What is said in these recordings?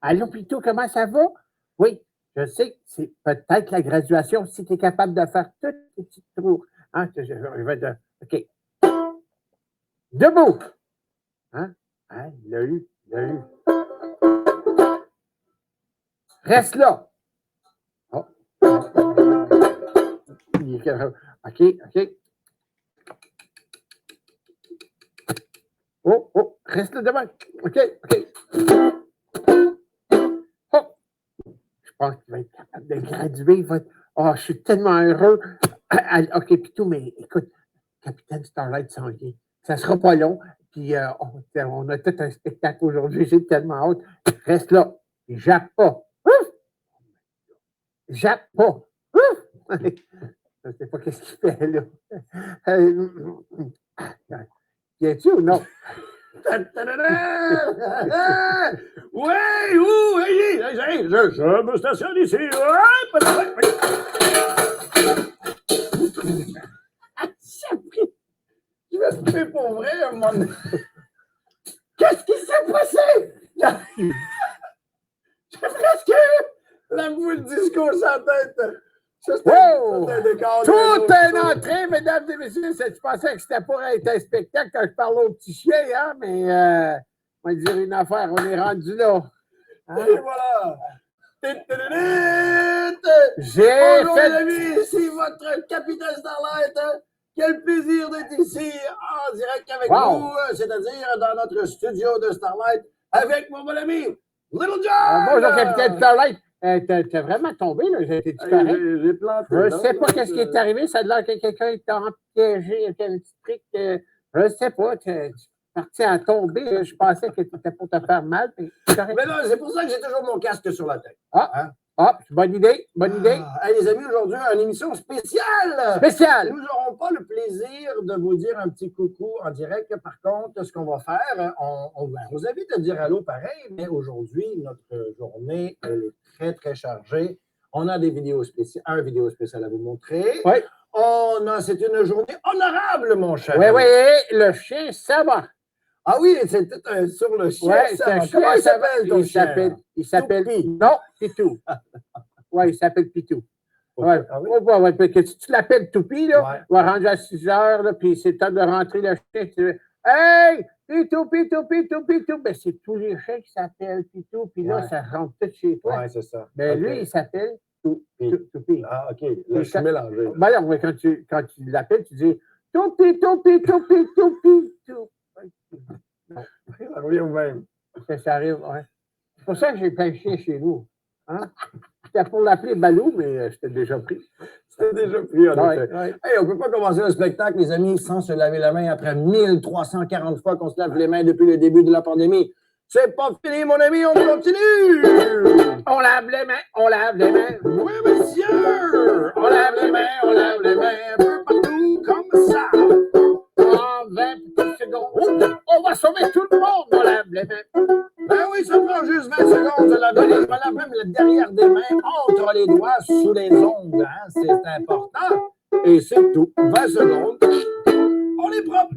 Allô, Pitou, comment ça va? Oui, je sais, c'est peut-être la graduation, si tu es capable de faire tous les petits trous. Hein, OK. Debout! Hein? Hein? Il l'a eu, il l'a eu. Reste là! Oh. OK, OK. Oh, oh, reste là devant. OK, OK. Oh! Je pense qu'il va être capable de graduer. Oh, je suis tellement heureux. OK, Pitou, mais écoute, Capitaine Starlight s'en vient. Ça sera pas long. Puis on a tout un spectacle aujourd'hui. J'ai tellement hâte. Reste là. Jappe pas. Ouf! Jappe pas. Ouf! Je ne sais pas qu'est-ce qu'il fait là. Viens-tu ou non? Ouais, je me stationne ici. Je vais se faire pour vrai un moment donné. Qu'est-ce qui s'est passé? J'ai presque la boule disco sur la tête. Wow! Tout est entré, mesdames et messieurs. Je pensais que c'était pour être un spectacle quand je parlais au petit chien, hein, mais on va dire une affaire, on est rendu là. Hein? Et voilà! Bonjour les amis, ici votre Capitaine Starlight. Quel plaisir d'être ici en direct avec vous, c'est-à-dire dans notre studio de Starlight avec mon bon ami Little John! Bonjour Capitaine Starlight. T'as vraiment tombé, là? J'ai planté. Je ne sais pas qu'est-ce qui est arrivé. Ça a l'air que quelqu'un t'a empiégé avec un petit truc. Je ne sais pas. Tu es parti à tomber. Je pensais que tu étais pour te faire mal. Mais non, c'est pour ça que j'ai toujours mon casque sur la tête. Bonne idée. Bonne idée. Hey, les amis, aujourd'hui, une émission spéciale. Spéciale. Nous n'aurons pas le plaisir de vous dire un petit coucou en direct. Par contre, ce qu'on va faire, on vous invite à dire allô pareil, mais aujourd'hui, notre journée, elle est très, très chargée. On a des vidéos spéciales, une vidéo spéciale à vous montrer. Oui. C'est une journée honorable, mon cher. Oui, oui, le chien, ça va. Ah oui, c'est tout sur le chien. Ouais, ça va. Comment il s'appelle, ton chien? Il s'appelle Non, Pitou. Oui, il s'appelle Pitou. Ouais. Ah oui? Que si tu l'appelles Toupi, là, on va rendre à 6 heures, là, puis c'est temps de rentrer le chien. Tu hey! Pitou, Pitou, Pitou, Pitou. Ben, c'est tous les chiens qui s'appellent Pitou, puis là, ça rentre tout chez toi. Oui, c'est ça. Ben, lui, il s'appelle Toupi. Ah, OK. Là, je suis mélangé. Ben non, mais quand tu l'appelles, tu dis Toupi, Toupi, Toupi, Toupi, Toupi. Ça revient au même. Ça arrive, oui. C'est pour ça que j'ai plein de chiens chez nous. Hein? C'était pour l'appeler Balou, mais c'était déjà pris. C'était déjà pris, en effet. Ouais. Hey, on ne peut pas commencer le spectacle, les amis, sans se laver la main après 1340 fois qu'on se lave les mains depuis le début de la pandémie. C'est pas fini, mon ami, on continue! On lave les mains, on lave les mains. Oui, monsieur! On lave les mains, un peu partout, comme ça. En 20 petites secondes, on va sauver tout le monde, on lave les mains. Ben oui, ça prend juste 20 secondes de laver les mains. Je me lave même le derrière des mains, entre les doigts, sous les ongles. Hein? C'est important. Et c'est tout. 20 secondes. On est propre.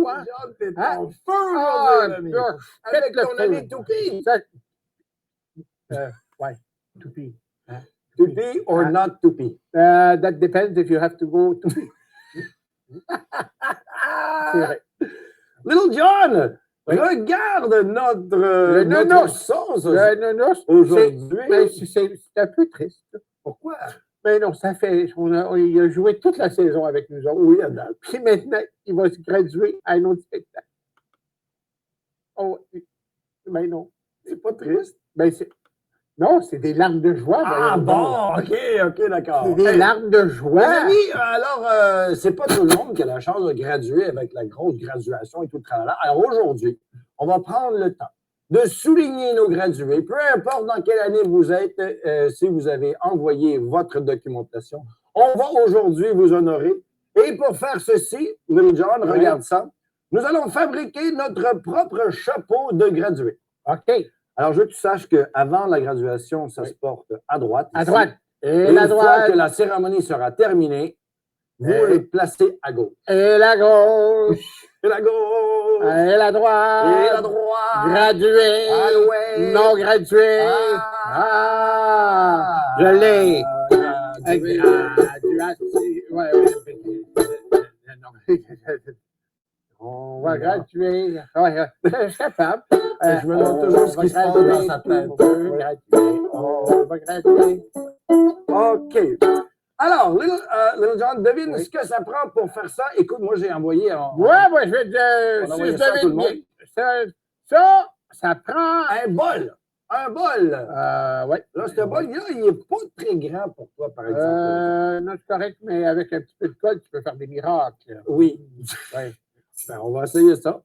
John, t'es en feu aujourd'hui, avec ton ami Toupi. Ouais, Toupi. Toupi or not Toupi? That depends if you have to go Toupi. C'est vrai. Little John, regarde notre sauce aujourd'hui. C'est un peu triste. Pourquoi? Mais non, ça fait. Il a joué toute la saison avec nous autres. Oui, puis maintenant, il va se graduer à un autre spectacle. Oh, mais non. C'est pas triste? Ben, non, c'est des larmes de joie. Ah bon, OK, d'accord. C'est des larmes de joie. Les amis, alors, c'est pas tout le monde qui a la chance de graduer avec la grosse graduation et tout le tralala. Alors aujourd'hui, on va prendre le temps de souligner nos gradués, peu importe dans quelle année vous êtes, si vous avez envoyé votre documentation. On va aujourd'hui vous honorer. Et pour faire ceci, Little John, regarde ça, nous allons fabriquer notre propre chapeau de gradué. OK. Alors, je veux que tu saches qu'avant la graduation, ça se porte à droite. À droite. Et une fois que la cérémonie sera terminée, vous les placez à gauche. Et la gauche. Et la gauche. Et la droite. Et la droite. Gradué. Alouette. Non gradué. Je l'ai. Graduation. Ouais, on va graduer. Ouais, je suis capable. Je me demande toujours ce qui se passe dans sa tête. On va graduer. OK. Alors, Little John, devine ce que ça prend pour faire ça. Écoute, moi, j'ai envoyé... Ouais, moi, je vais te. On Si envoie je ça à tout le devine bien. monde. Ça prend. Un bol. Un bol. Ouais. Là, ce bol-là, il n'est pas très grand pour toi, par exemple. Non, c'est correct, mais avec un petit peu de colle, tu peux faire des miracles. Oui. Ouais. Ben, on va essayer ça.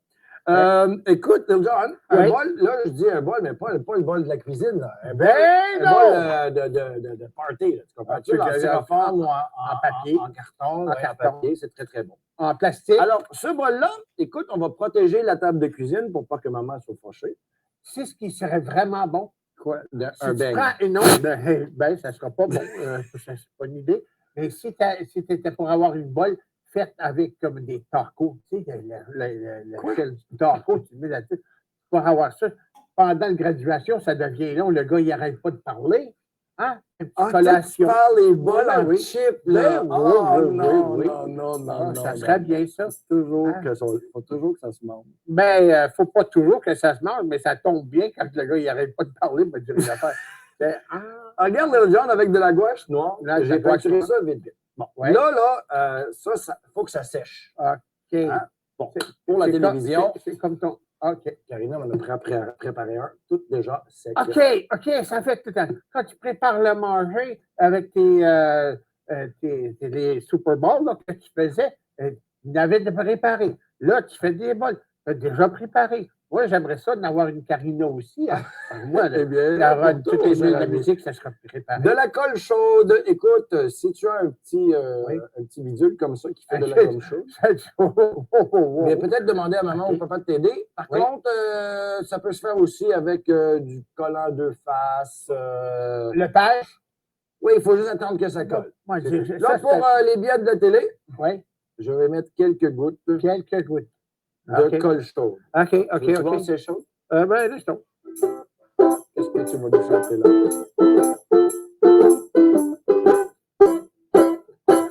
Écoute, John, un Oui. bol, là, je dis un bol, mais pas le bol de la cuisine. Là. Un bol, Ben un non! bol de party. Là, tu comprends-tu? Ah, En styrofoam ou en papier. En carton. En En carton. papier, c'est très, très bon. En plastique. Alors, ce bol-là, écoute, on va protéger la table de cuisine pour pas que maman soit fâchée. C'est ce qui serait vraiment bon. Quoi? Si Un tu beigne. prends une autre, ben, ça ne sera pas bon. C'est pas une idée. Mais si tu étais pour avoir une bolle faite avec comme des tacos, tu sais, le shell du taco, tu mets là-dessus, pour avoir ça, pendant la graduation, ça devient long. Le gars, il n'arrête pas de parler. Hein? Une petite collation. Tu parles les bols Ouais, en oui. chips, Ben là. oui, Ah, oui, non, oui, non, non, non, non. Ça serait bien, ça. Toujours Hein? faut toujours que ça se mange. Ben, il ne faut pas toujours que ça se mange, mais ça tombe bien quand le gars, il n'arrête pas de parler, ben, dire une affaire. Regarde le John avec de la gouache noire. Là, J'ai gouache peinturé noire. ça vite, vite. Bon, Ouais. là, ça, faut que ça sèche. OK. Hein? Bon, pour la C'est télévision, c'est comme ton. OK. Karina m'en a préparé un, tout déjà sec. OK, ça fait tout le temps. Quand tu prépares le manger avec les Super Bowls là, que tu faisais, il y avait de préparer. Là, tu fais des bols. Tu as déjà préparé. Moi, j'aimerais ça d'en une Karina aussi. Hein. Alors, moi, Eh bien, là, pour toutes toi, les cher de la ami. musique, ça sera préparé. De la colle chaude. Écoute, si tu as Oui. un petit bidule comme ça qui fait de la Ok. colle chaude, Oh. mais peut-être demander à maman ou papa de t'aider. Par Oui. contre, ça peut se faire aussi avec du collant deux faces. Le pêche? Oui, il faut juste attendre que ça colle. Moi, Là, pour les billets de la télé, oui, je vais mettre quelques gouttes de quelques gouttes. OK. colle chaude. OK, Tu vois, OK. c'est chaud? Ben, laisse-toi. Qu'est-ce que tu vas nous chanter là?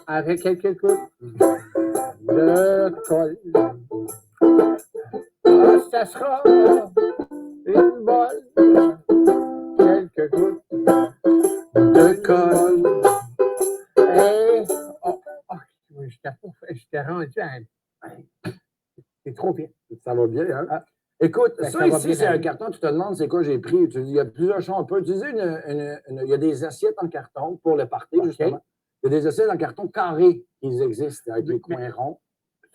Avec quelques gouttes de colle. Ah, ça sera une bolle. Quelques gouttes De colle. Et. J'étais rendu à. C'est trop bien. Ça va bien, hein? Ah. Écoute, Ben, ça ça va ici, bien c'est un aller. carton. Tu te demandes c'est quoi j'ai pris. Il y a plusieurs choses. On peut utiliser il y a des assiettes en carton pour le party, OK. justement. Il y a des assiettes en carton carré qui existent avec des coins ronds.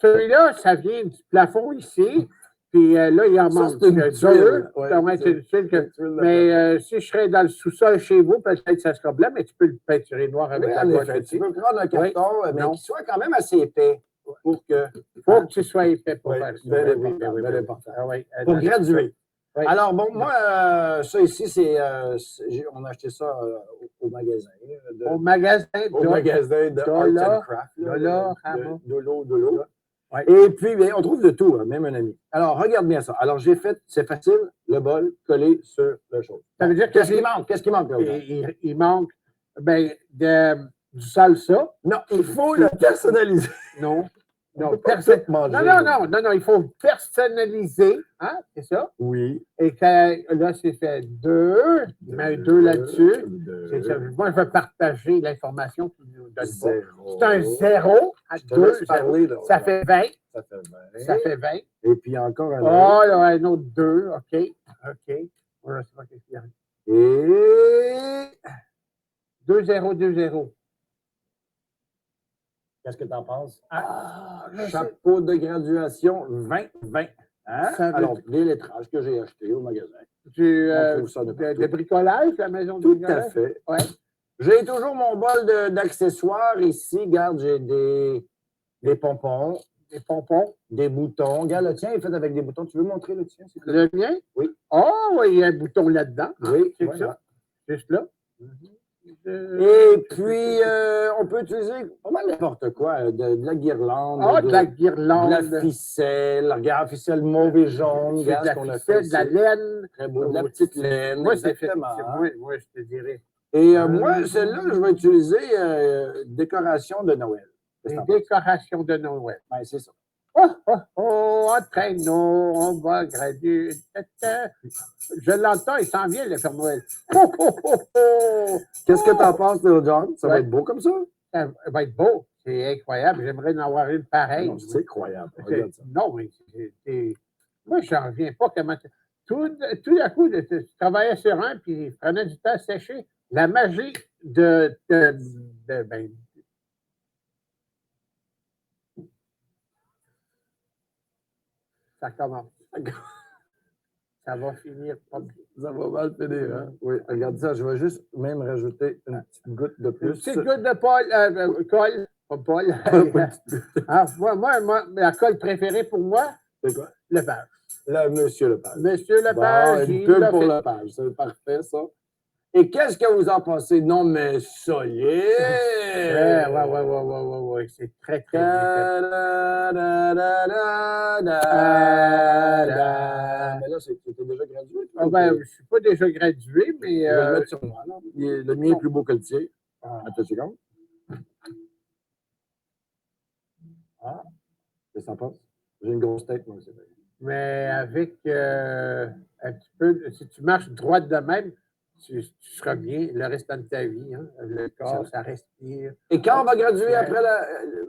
Celui-là, ça vient du plafond ici. Puis là, il en Ça, manque c'est une deux. tuile. Ouais, Ouais, c'est une tuile que- tuile de Mais si je serais dans le sous-sol chez vous, peut-être que ça sera blanc, mais tu peux le peinturer noir avec Oui, la en gouache effet. aussi. Tu peux prendre un carton, mais Non. qui soit quand même assez épais pour que. Il faut que tu sois épais pour Oui, faire ça. bien Oui, important, oui, oui, bien oui. important. Ah oui, Pour dans- graduer. Oui. Alors, bon, moi, ça ici, on a acheté ça au magasin. Au magasin Au de- magasin de Dollar, Art and Craft. Dollar, Rama. De l'eau. Ouais. Et puis, bien, on trouve de tout, hein, même un ami. Alors, regarde bien ça. Alors, j'ai fait, c'est facile, le bol collé sur le chose. Ça veut dire que Qu'est-ce qui manque? Qu'est-ce qui manque, Claude? il manque ben, du salsa. Non, il faut le personnaliser. Non. On Non, peut pas perso- tout manger, non, là. non, il faut personnaliser, hein, c'est ça? Oui. Et là, c'est fait deux, il met un deux là-dessus. C'est ça. Moi, je veux partager l'information qu'il nous donne pas. Zéro. C'est un zéro à Je te deux, laisse parler, là. ça fait 20. Ça fait 20. Ça fait 20. Et puis encore un autre. Oh, là, un autre 2, OK. OK. Je ne sais pas qu'est-ce qu'il y a. Et 2-0, 2-0. qu'est-ce que tu en penses? Je sais. Chapeau de graduation 2020. Hein? Ça veut Alors, dire- des lettrages que j'ai achetés au magasin. Du On trouve ça de partout. de bricolage, la maison de Tout à bricolage? fait. Oui. J'ai toujours mon bol d'accessoires ici. Regarde, j'ai des pompons, Des pompons. des boutons. Regarde, le tien est fait avec des boutons. Tu veux montrer le tien? s'il te plaît? Le mien? Oui. Oh, oui, il y a un bouton là-dedans. Oui, C'est voilà. ça. Juste là. Et puis, on peut utiliser pas mal n'importe quoi, de la guirlande, Ah, de la de guirlande. la ficelle, regarde, ficelle mauve et jaune, C'est de regarde la ce qu'on a ficelle, fait de la ici. laine. Très beau, de la petite laine, Moi, c'est fait. exactement. Moi, je te dirais. Et moi, celle-là, je vais utiliser décoration de Noël. Qu'est-ce que Une t'en penses? décoration de Noël. Ben, c'est ça. Oh, oh, oh, entraîne-nous, on va graduer. Je l'entends, il s'en vient, le Père Noël. Oh, oh, oh, oh. Qu'est-ce que t'en penses, Little John? Ça va Ouais. être beau comme ça? Ça va être beau. C'est incroyable. J'aimerais en avoir une pareille. Non, c'est incroyable. Regarde ça. Non, mais moi, je n'en reviens pas comment. Tout d'un coup, je travaillais sur un, puis je prenais du temps à sécher. La magie ben, ça commence. Ça va finir pas bien. Ça va mal finir, hein? Oui, regarde ça. Je vais juste même rajouter une petite goutte de plus. Une petite goutte de colle. Pas Paul. Ah, moi, la colle préférée pour moi, C'est quoi? Lepage. Le Monsieur Lepage. Monsieur Lepage, Bon, une il pub l'a pour fait. Lepage. C'est parfait, ça. Et qu'est-ce que vous en pensez? Non, mais solide! Ouais. C'est très, très bien fait. Mais là, tu étais déjà gradué? Ah ben, je ne suis pas déjà gradué, mais. Je vais le mettre sur moi. Là. Le mien est plus beau que le tien. Ah. Attends une seconde. Ah, qu'est-ce que t'en penses? J'ai une grosse tête, moi, c'est vrai. Mais avec un petit peu, si tu marches droite de même, tu seras bien le restant de ta vie. Hein? Le corps, ça respire. Et quand on va graduer Ouais. après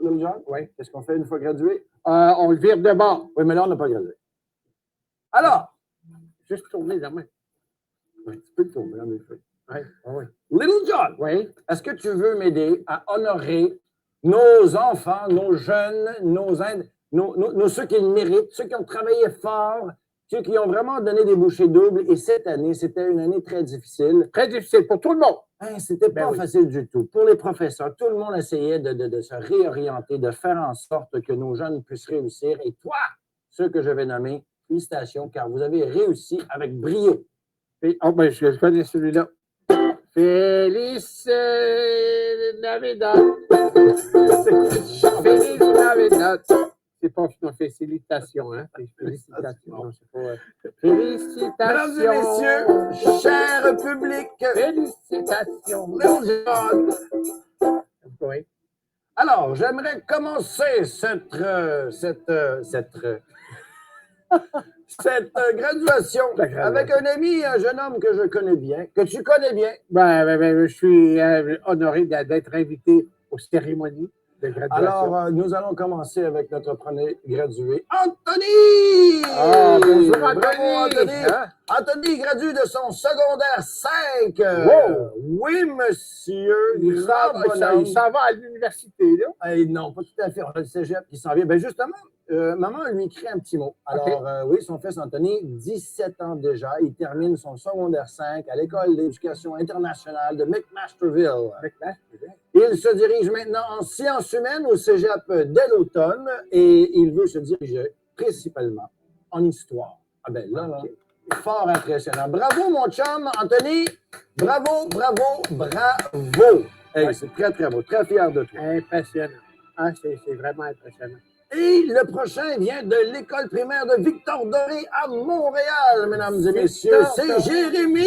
le genre? Oui. Qu'est-ce qu'on fait une fois gradué? On le vire de bord. Oui, mais là, on n'a pas gradué. Alors, Juste tourner de main. un petit peu de tourner, en effet. Oui. Little John, Oui. est-ce que tu veux m'aider à honorer nos enfants, nos jeunes, ceux qui le méritent, ceux qui ont travaillé fort, ceux qui ont vraiment donné des bouchées doubles? Et cette année, c'était une année très difficile. Très difficile pour tout le monde. Hein, c'était pas facile du tout. Pour les professeurs, tout le monde essayait de se réorienter, de faire en sorte que nos jeunes puissent réussir. Et toi, ceux que je vais nommer, félicitations, car vous avez réussi avec brio. Ben, je connais celui-là. Feliz Navidad. Feliz Navidad. C'est pas une félicitations, hein? C'est félicitations. Non, c'est pas. Félicitations. Mesdames et messieurs, cher public, Félicitations. Little John. Oui. Alors, j'aimerais commencer cette graduation avec un ami, un jeune homme que je connais bien, que tu connais bien. Ben, je suis honoré d'être invité aux cérémonies de graduation. Alors, nous allons commencer avec notre premier gradué, Anthony! Ah, bonjour, Bravo, Anthony! Anthony! Hein? Anthony gradue de son secondaire 5. Wow! Oui, monsieur. Il s'en va à l'université, là. Non, pas tout à fait. On a le cégep qui s'en vient. Ben justement, maman lui écrit un petit mot. Alors, oui, son fils Anthony, 17 ans déjà, il termine son secondaire 5 à l'École d'éducation internationale de McMasterville. Il se dirige maintenant en sciences humaines au cégep dès l'automne et il veut se diriger principalement en histoire. Ah ben là, fort impressionnant. Bravo, mon chum, Anthony. Bravo, bravo, bravo. Hey, c'est très, très beau. Très fier de toi. Impressionnant. Ah, c'est vraiment impressionnant. Et le prochain vient de l'école primaire de Victor Doré à Montréal, mesdames et messieurs. C'est Jérémy!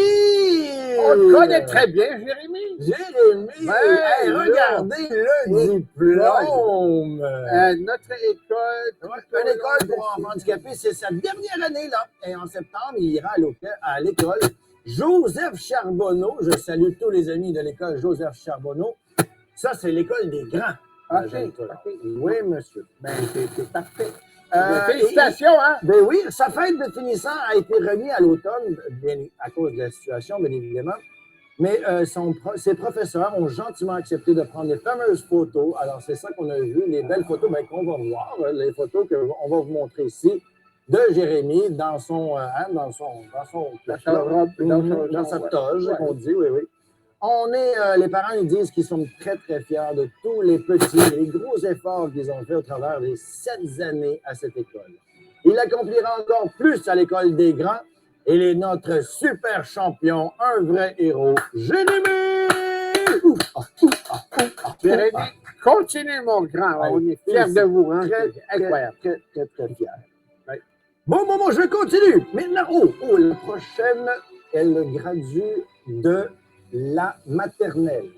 On le connaît très bien, Jérémy. Jérémy! Hey, regardez le diplôme! Notre école. Une école pour enfants handicapés, c'est sa dernière année, là. Et en septembre, il ira à l'école Joseph Charbonneau. Je salue tous les amis de l'école Joseph Charbonneau. Ça, c'est l'école des grands. OK. Oui, monsieur. Ben, c'est parfait. Félicitations, hein? Ben oui, sa fête de finissant a été remise à l'automne, à cause de la situation, bien évidemment. Mais ses professeurs ont gentiment accepté de prendre les fameuses photos. Alors, c'est ça qu'on a vu, les belles photos qu'on va voir, les photos qu'on va vous montrer ici de Jérémy dans sa toge, on dit, oui. Les parents ils disent qu'ils sont très, très fiers de tous les petits et les gros efforts qu'ils ont fait au travers des 7 années à cette école. Il accomplira encore plus à l'école des grands. Il est notre super champion, un vrai héros, Jérémy! Véronique, continue, mon grand. Ouais, On est fiers de vous. Hein? Très, C'est incroyable. très fier. Ouais. Bon, je continue. Maintenant, la prochaine, elle gradue de la maternelle.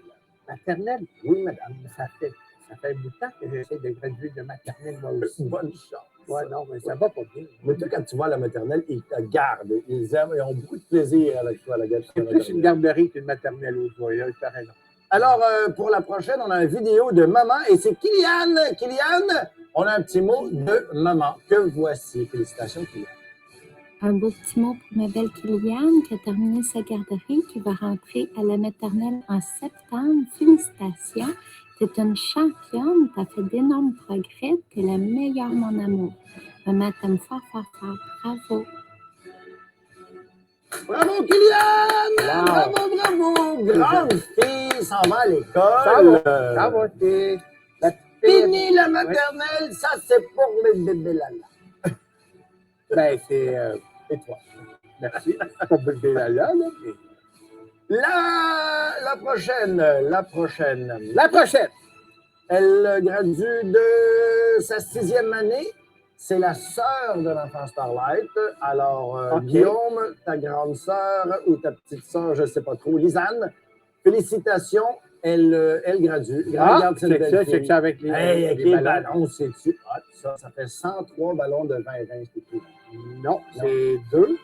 Maternelle? Oui, madame. Ça fait un bout de temps que j'essaie de graduer de maternelle, moi aussi. Bonne chance. Ouais, non, mais ça va pas bien. Mais toi, quand tu vas à la maternelle, ils te gardent. Ils aiment, ils ont beaucoup de plaisir avec toi à la C'est plus une garderie qu'une maternelle au toi. Tu as raison. Alors, pour la prochaine, on a une vidéo de maman et c'est Kylian. Kylian, on a un petit mot de maman que voici. Félicitations, Kylian. Un beau petit mot pour ma belle Kylian qui a terminé sa garderie, qui va rentrer à la maternelle en septembre. Félicitations. Tu es une championne, tu as fait d'énormes progrès, tu es la meilleure, mon amour. Maman t'aime fort, fort, fort. Bravo. Bravo, Kylian! Wow. Bravo! Grande fille, s'en va à l'école. Ça va, c'est... Fini la maternelle, ça c'est pour les bébés là. Ben, c'est... Et toi? Merci. Pour bébé là. La prochaine. La prochaine! Elle gradue de sa 6e année. C'est la sœur de l'enfant Starlight. Alors, Ok. Guillaume, ta grande sœur ou ta petite sœur, je ne sais pas trop, Lisanne, félicitations. Elle gradue. Regarde cette belle c'est fille. que ça avec les, Hey, avec les les ballons. ballons, c'est-tu hot, ça fait 103 ballons de 20 reins, c'est tout. Non, c'est 2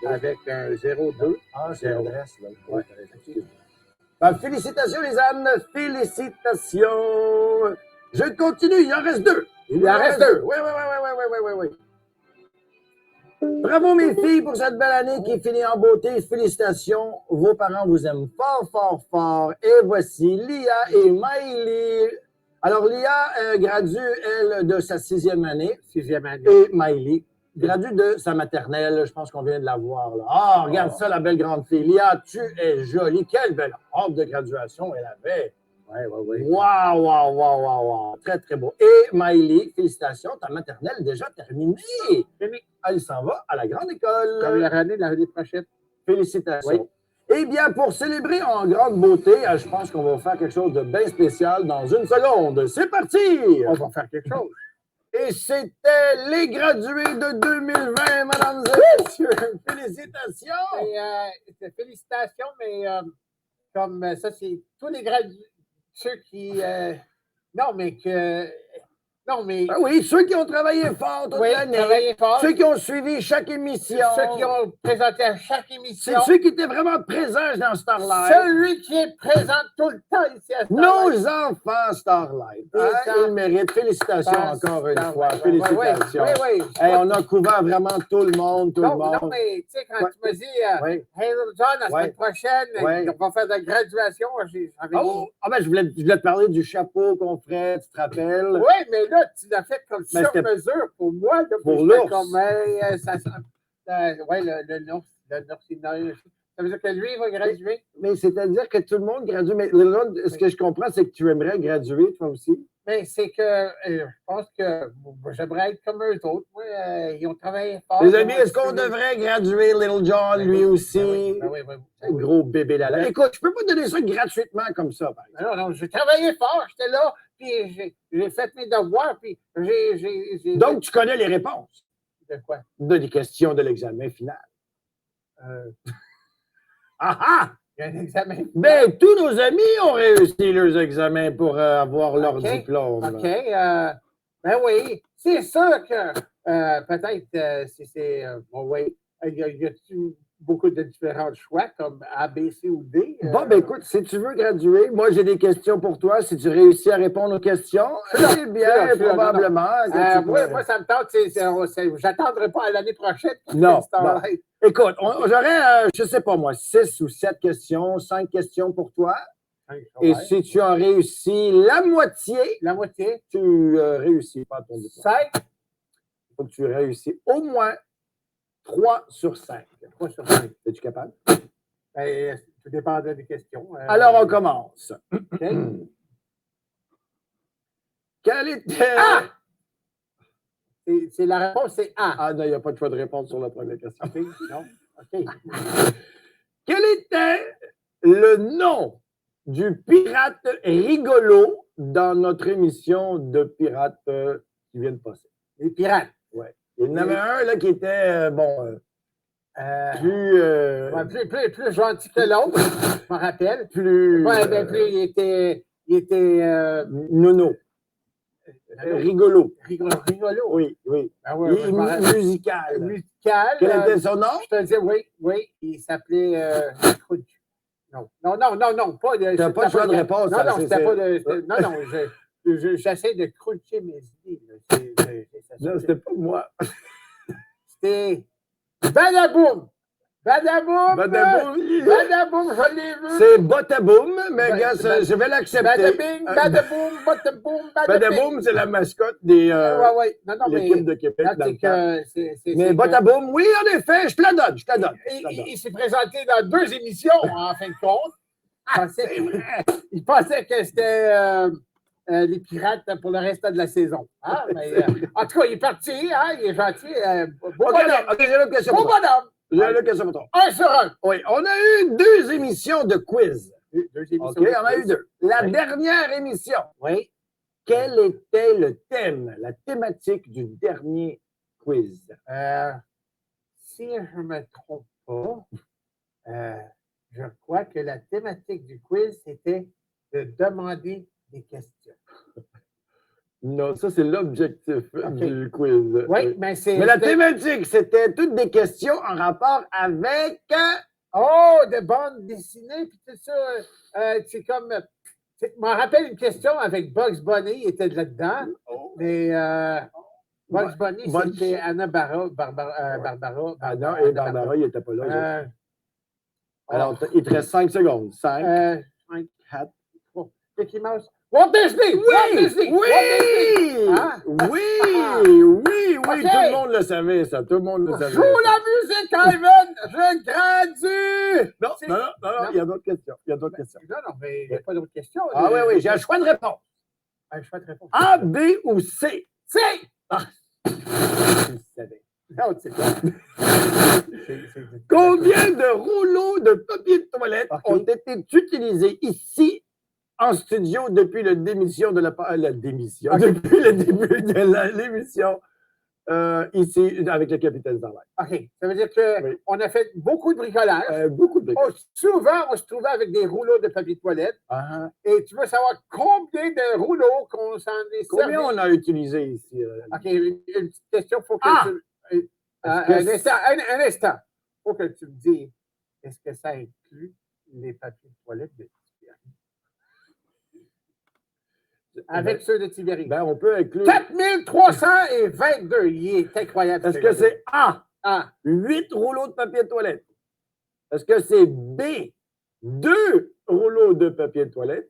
avec un 0,2. Ah, c'est Zéro. l'adresse, là. Ouais. Excuse-moi. Ben, félicitations, Lisanne. Félicitations. Je continue, il en reste 2. Il en reste 2. Oui. Bravo, mes filles, pour cette belle année qui finit en beauté. Félicitations. Vos parents vous aiment fort, fort, fort. Et voici Lia et Miley. Alors, Lia gradue, elle, de sa 6e année. 6e année. Et Miley gradue de sa maternelle. Je pense qu'on vient de la voir, là. Ah, regarde ça, la belle grande fille. Lia, tu es jolie. Quelle belle robe de graduation elle avait. Oui. Wow. Très, très beau. Et Miley, félicitations, ta maternelle est déjà terminée. Elle s'en va à la grande école. Première année, l'année prochaine. Félicitations. Oui. Eh bien, pour célébrer en grande beauté, je pense qu'on va faire quelque chose de bien spécial dans une seconde. C'est parti! On va faire quelque chose. Et c'était les gradués de 2020, mesdames et messieurs. Félicitations! Félicitations, mais comme ça, c'est tous les gradués, ceux qui... Ah oui, ceux qui ont travaillé fort toute l'année. travaillé fort. Ceux qui ont suivi chaque émission. Ceux qui ont présenté à chaque émission. C'est ceux qui étaient vraiment présents dans Starlight. Celui qui est présent tout le temps ici à Starlight. Nos enfants Starlight. Hein, Ils méritent. Félicitations encore une fois. Félicitations. Oui. Hey, on a couvert vraiment tout le monde, Non, mais tu sais, quand tu me dis, Oui. hey, John, la semaine prochaine, Ouais. on va faire de la graduation, j'avais dit, Je voulais te parler du chapeau qu'on ferait, tu te rappelles? oui, mais là, tu l'as fait comme Mais sur c'était mesure pour moi. Là, pour puis j'étais l'ours. Comme, le ours, ça veut dire que lui, il va graduer. Mais c'est-à-dire que tout le monde gradue. Mais là, ce que je comprends, c'est que tu aimerais graduer, toi aussi. Mais c'est que je pense que j'aimerais être comme eux autres. Moi, ils ont travaillé fort. Les amis, est-ce qu'on devrait graduer Little John, Ben lui oui, aussi? ben oui. Un gros bébé là. Ben- Écoute, je peux pas donner ça gratuitement comme ça, par exemple. Non, j'ai travaillé fort, j'étais là, puis j'ai fait mes devoirs, puis j'ai... Donc, tu connais les réponses De quoi? des questions de l'examen final. Il y a un examen. Ben, tous nos amis ont réussi leurs examens pour avoir leur OK. diplôme. OK. Ben oui, c'est sûr que peut-être c'est oui. Y a-t-il beaucoup de différents choix comme A, B, C ou D? Bon, ben écoute, si tu veux graduer, moi j'ai des questions pour toi. Si tu réussis à répondre aux questions, c'est bien, c'est là, probablement. que tu pourrais- moi, ça me tente. J'attendrai pas à l'année prochaine. Non, Starlight. Écoute, j'aurais, je sais pas moi, 6 ou 7 questions, 5 questions pour toi. Et si tu as réussi la moitié, La moitié. tu réussis pas ton diplôme. 5. Il faut que tu réussis au moins 3 sur 5. 3 sur 5. Es-tu capable? Ben, tout dépendait des questions. Alors, on commence. OK. Quel était... C'est la réponse, c'est A. Ah non, il n'y a pas de choix de réponse sur la première question. OK, non? OK. Quel était le nom du pirate rigolo dans notre émission de pirates qui vient de passer. Les pirates. Ouais. Il y en avait un là, qui était, Plus gentil que l'autre, je me rappelle. plus Il était nono. Rigolo. rigolo. Oui, oui. Ah ouais, je me rappelle. Musical. Musical. Quel était son nom? Je te dis, oui, il s'appelait Crunch. Non, pas de. T'as pas de choix de réponse. Non, ça, c'était pas de. Non, j'essaie de cruncher mes idées. Non, c'était pas moi. C'était Badaboum! Badaboum! Badaboum, Badaboum, je l'ai vu! c'est Botaboum, mais Ba- gars, ba- je vais l'accepter. Badabing, badaboum, badaboum, Badaboum, c'est la mascotte des ouais. Non, mais. l'équipe de Québec. là, Dans le c'est temps. que. Mais Botaboum, oui, en effet, je te la donne, je te la donne. Il s'est présenté dans 2 émissions, en fin de compte. Il pensait que c'était les pirates pour le reste de la saison. Hein? Mais, en tout cas, il est parti, hein? Il est gentil. Beau OK, bonhomme. OK, j'ai une autre question Beau pour toi. bonhomme. J'ai une autre question pour toi. 1 sur 1. Oui, on a eu 2 émissions de quiz. 2 émissions. OK, on a eu 2. La Oui. dernière émission, Oui. quel était le thème, la thématique du dernier quiz? Si je ne me trompe pas, je crois que la thématique du quiz, c'était de demander des questions. Non, ça, c'est l'objectif du quiz. Oui, mais c'est. Mais la thématique, c'était toutes des questions en rapport avec. Oh, de bandes dessinées, puis tout ça. C'est comme. Je m'en rappelle une question avec Bugs Bunny, il était là-dedans. Mais Bugs Bunny, c'était Anna Barbara. Ah non, et Barbara, il n'était pas là. Alors, oh, il te reste 5 secondes. 5, 5, 4. 3. Mickey Mouse. Walt Disney! Walt Disney! Oui! Walt Disney! Hein? Oui! OK. Tout le monde le savait, ça. Tout le monde le savait. Joue la musique, Ivan! Je gradue! Non, il y a d'autres questions. Non, mais il n'y a pas d'autres questions. Ah oui, j'ai un choix de réponse. Un choix de réponse. A, B ou C? C! Ah. Je savais. Non, c'est quoi? Combien de rouleaux de papier de toilette OK. ont été utilisés ici en studio depuis le démission de depuis le début de l'émission ici avec le capitaine Starlight? OK. Ça veut dire qu'on a fait beaucoup de bricolage. Beaucoup de Souvent, on se trouvait avec des rouleaux de papier de toilette. Ah. Et tu veux savoir combien de rouleaux qu'on s'en est servi? Combien on a utilisé ici? OK, une petite question. Il faut que tu... Un instant. Il faut que tu me dises, est-ce que ça inclut les papiers de toilette de Tibéri? Avec ceux de Tibéri. Ben, on peut inclure... 4322. Il est incroyable. Est-ce que c'est A, A, 8 rouleaux de papier de toilette? Est-ce que c'est B, 2 rouleaux de papier de toilette?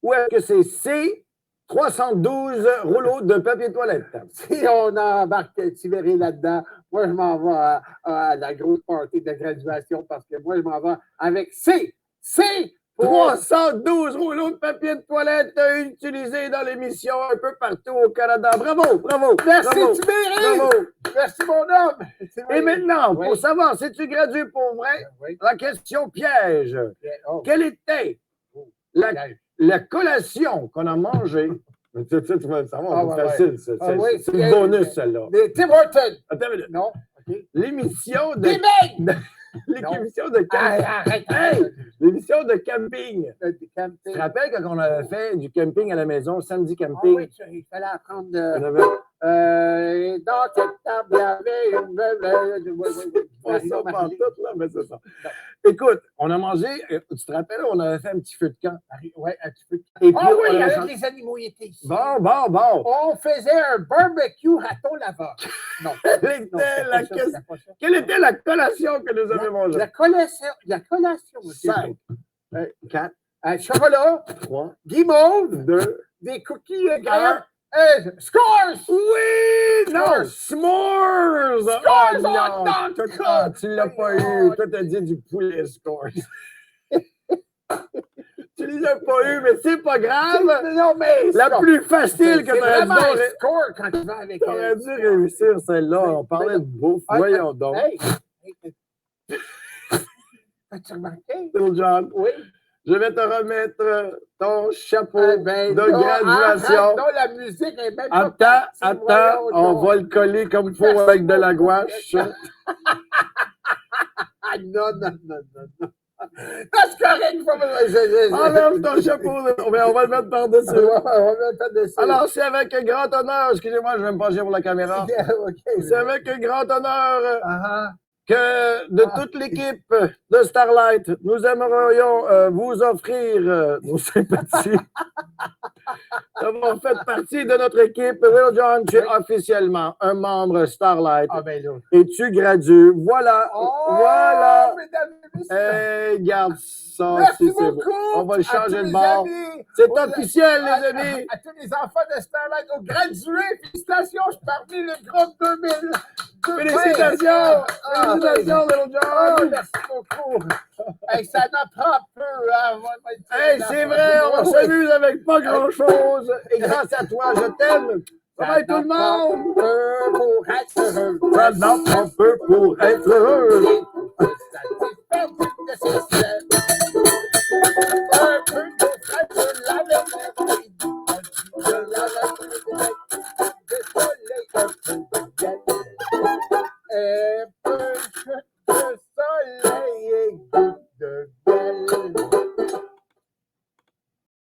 Ou est-ce que c'est C, 312 rouleaux de papier de toilette? si on embarque Tibéri là-dedans, moi, je m'en vais à la grosse party de graduation parce que moi, je m'en vais avec C. 312 rouleaux de papier de toilette utilisés dans l'émission un peu partout au Canada. Bravo! Merci, Tibéri! Bravo! Merci, mon homme! Et maintenant, Oui. pour savoir si tu gradues pour vrai, Oui. la question piège. Oh, Quelle était la collation qu'on a mangée? Tu vas le savoir, c'est facile. C'est le bonus, celle-là. Des Tim Hortons. Attends une minute. Non, OK. L'émission de... Des beignes! L'émission de camping. Arrête. L'émission de camping. Du camping. Tu te rappelles quand on avait fait du camping à la maison, samedi Ah camping? oui, il fallait apprendre On de... avait... dans cette table, il y avait une... pas ça, pas tout, là, mais c'est ça. Écoute, on a mangé, tu te rappelles, on avait fait un petit feu de camp. Oui, un petit peu. Et puis, Ah oui, on avait avec les animaux, ils étaient ici. Bon. On faisait un barbecue à ton laveur. Non. Quelle était la collation que nous avions mangée? La collation, monsieur. 5, 4, Chocolat, 3, guimauve, 2, des cookies graves. Scores! Oui! Non! S'mores! Scores! Non! Oh, Tu l'as pas eu. Toi, t'as dit du poulet Scores. Tu les as pas eu, mais c'est pas grave. Non, mais La plus facile que c'est t'aurais vraiment un dû... score quand tu vas avec... T'aurais dû réussir celle-là. On parlait de bouffe. Voyons donc. Hey! As-tu remarqué? Little John. Oui. Je vais te remettre ton chapeau Ben, de non, graduation. arrête, non, la musique est même pas Attends, partie, voyons on donc. va le coller comme il faut Merci avec de la beaucoup. gouache. Ah, non. C'est correct, Enlève ton chapeau, mais on va le mettre par-dessus. On va mettre ça dessus. Alors, c'est avec un grand honneur, excusez-moi, je vais me pencher pour la caméra. OK. C'est avec un grand honneur Ah, que de toute l'équipe de Starlight, nous aimerions vous offrir nos sympathies d'avoir fait partie de notre équipe. Will John, tu es officiellement un membre Starlight ah, ben là. et tu gradues. Voilà, voilà. Mesdames et messieurs. Hey, garde ça. Merci si c'est beau. beaucoup. On va le à changer tous de les bord. amis, C'est aux- officiel, les amis. À tous les enfants de Starlight, aux gradués, félicitations, je suis parmi le groupe 2000. Félicitations. Félicitations, Little John. Merci beaucoup. Hey, ça n'apprend peu. Hein, Hey, c'est vrai, on s'amuse avec pas grand-chose. Et grâce à toi, je t'aime. Bye tout le monde. Pour être heureux. Ça n'en prend peu pour être heureux. Un peu de fraîche, la